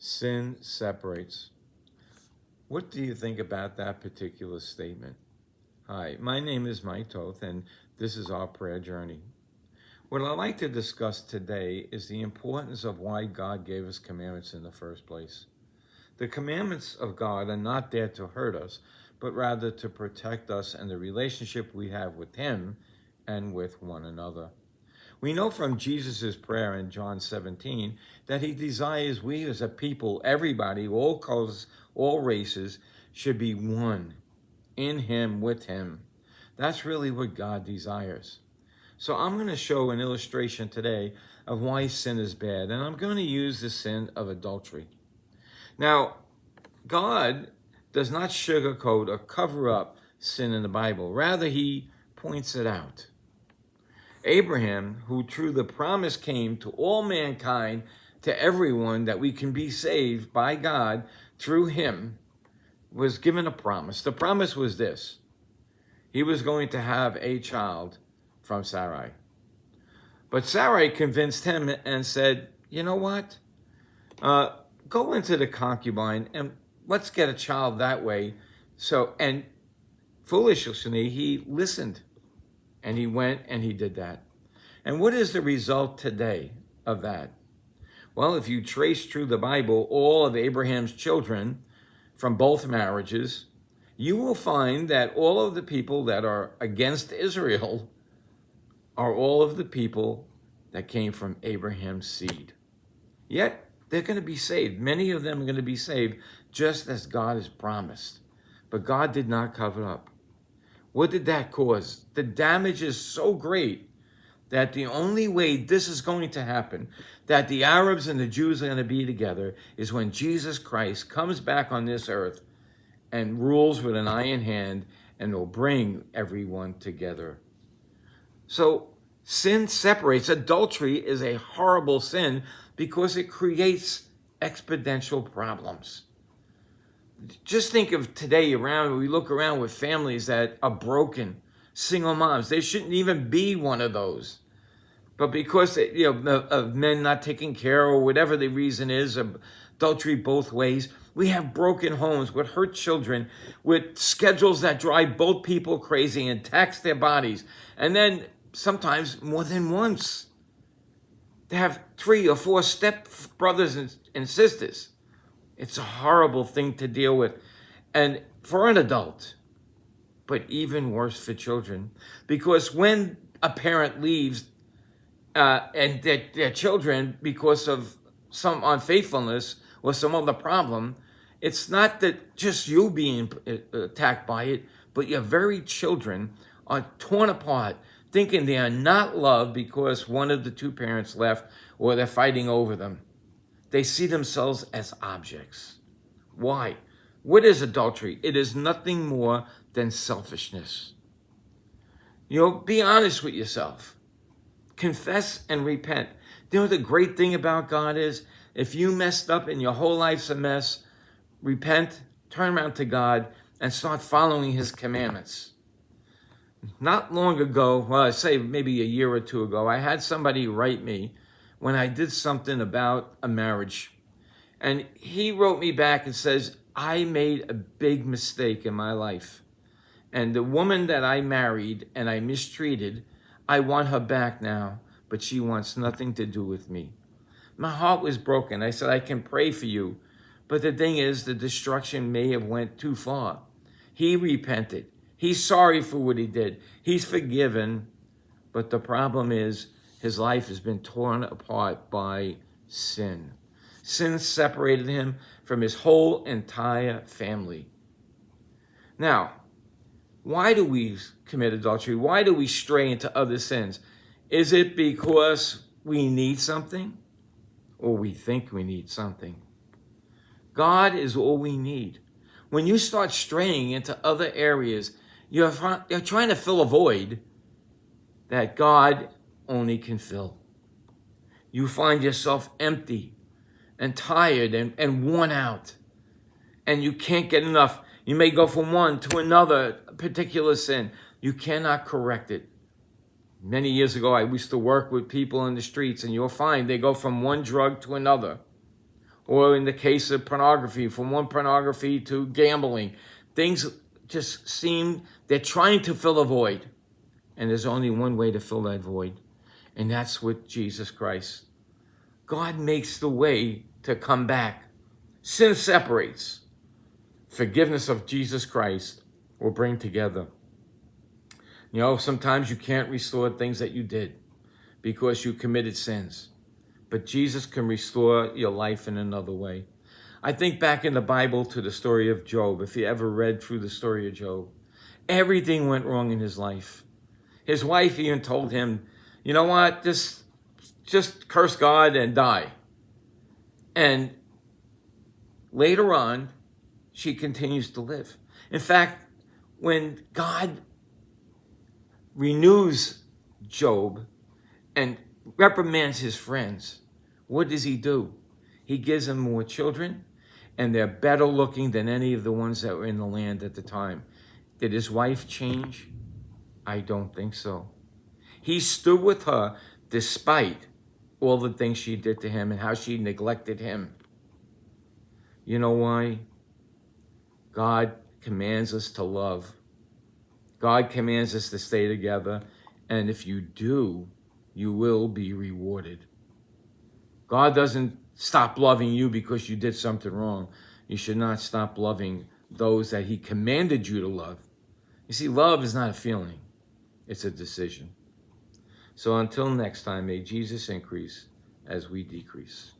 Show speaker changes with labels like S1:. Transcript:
S1: Sin separates. What do you think about that particular statement? Hi, my name is Mike Toth, and this is our prayer journey. What I'd like to discuss today is the importance of why God gave us commandments in the first place. The commandments of God are not there to hurt us, but rather to protect us and the relationship we have with Him and with one another. We know from Jesus' prayer in John 17 that He desires we as a people, everybody, all colors, all races, should be one in Him, with Him. That's really what God desires. So I'm going to show an illustration today of why sin is bad, and I'm going to use the sin of adultery. Now, God does not sugarcoat or cover up sin in the Bible. Rather, He points it out. Abraham, who through the promise came to all mankind, to everyone, that we can be saved by God through him, was given a promise. The promise was this: he was going to have a child from Sarai. But Sarai convinced him and said, you know what? Go into the concubine and let's get a child that way. And foolishly, he listened. And he went and he did that. And what is the result today of that? Well, if you trace through the Bible all of Abraham's children from both marriages, you will find that all of the people that are against Israel are all of the people that came from Abraham's seed. Yet, they're going to be saved. Many of them are going to be saved just as God has promised. But God did not cover up. What did that cause? The damage is so great that the only way this is going to happen, that the Arabs and the Jews are going to be together, is when Jesus Christ comes back on this earth and rules with an iron hand and will bring everyone together. So sin separates. Adultery is a horrible sin because it creates exponential problems. Just think of today we look around with families that are broken, single moms. They shouldn't even be one of those. But because of men not taking care or whatever the reason is, of adultery both ways, we have broken homes with hurt children, with schedules that drive both people crazy and tax their bodies. And then sometimes more than once. They have 3 or 4 step brothers and sisters. It's a horrible thing to deal with, and for an adult, but even worse for children. Because when a parent leaves and their children, because of some unfaithfulness or some other problem, it's not that just you being attacked by it, but your very children are torn apart, thinking they are not loved because one of the 2 parents left or they're fighting over them. They see themselves as objects. Why? What is adultery? It is nothing more than selfishness. Be honest with yourself. Confess and repent. You know what the great thing about God is? If you messed up and your whole life's a mess, repent, turn around to God, and start following His commandments. Not long ago, well, I say maybe a year or 2 ago, I had somebody write me when I did something about a marriage. And he wrote me back and says, I made a big mistake in my life. And the woman that I married and I mistreated, I want her back now, but she wants nothing to do with me. My heart was broken. I said, I can pray for you. But the thing is, the destruction may have went too far. He repented. He's sorry for what he did. He's forgiven. But the problem is, his life has been torn apart by sin. Sin separated him from his whole entire family. Now, why do we commit adultery? Why do we stray into other sins? Is it because we need something or we think we need something? God is all we need. When you start straying into other areas, you're trying to fill a void that God only can fill. You find yourself empty and tired and worn out, and you can't get enough. You may go from one to another particular sin. You cannot correct it. Many years ago, I used to work with people in the streets, and you'll find they go from one drug to another. Or in the case of pornography, from one pornography to gambling, things just seem, they're trying to fill a void. And there's only one way to fill that void, and that's with Jesus Christ. God makes the way to come back. Sin separates. Forgiveness of Jesus Christ will bring together. You know, sometimes you can't restore things that you did because you committed sins. But Jesus can restore your life in another way. I think back in the Bible to the story of Job. If you ever read through the story of Job, everything went wrong in his life. His wife even told him, you know what, just curse God and die. And later on, she continues to live. In fact, when God renews Job and reprimands his friends, what does he do? He gives them more children, and they're better looking than any of the ones that were in the land at the time. Did his wife change? I don't think so. He stood with her despite all the things she did to him and how she neglected him. You know why? God commands us to love. God commands us to stay together. And if you do, you will be rewarded. God doesn't stop loving you because you did something wrong. You should not stop loving those that he commanded you to love. You see, love is not a feeling. It's a decision. So until next time, may Jesus increase as we decrease.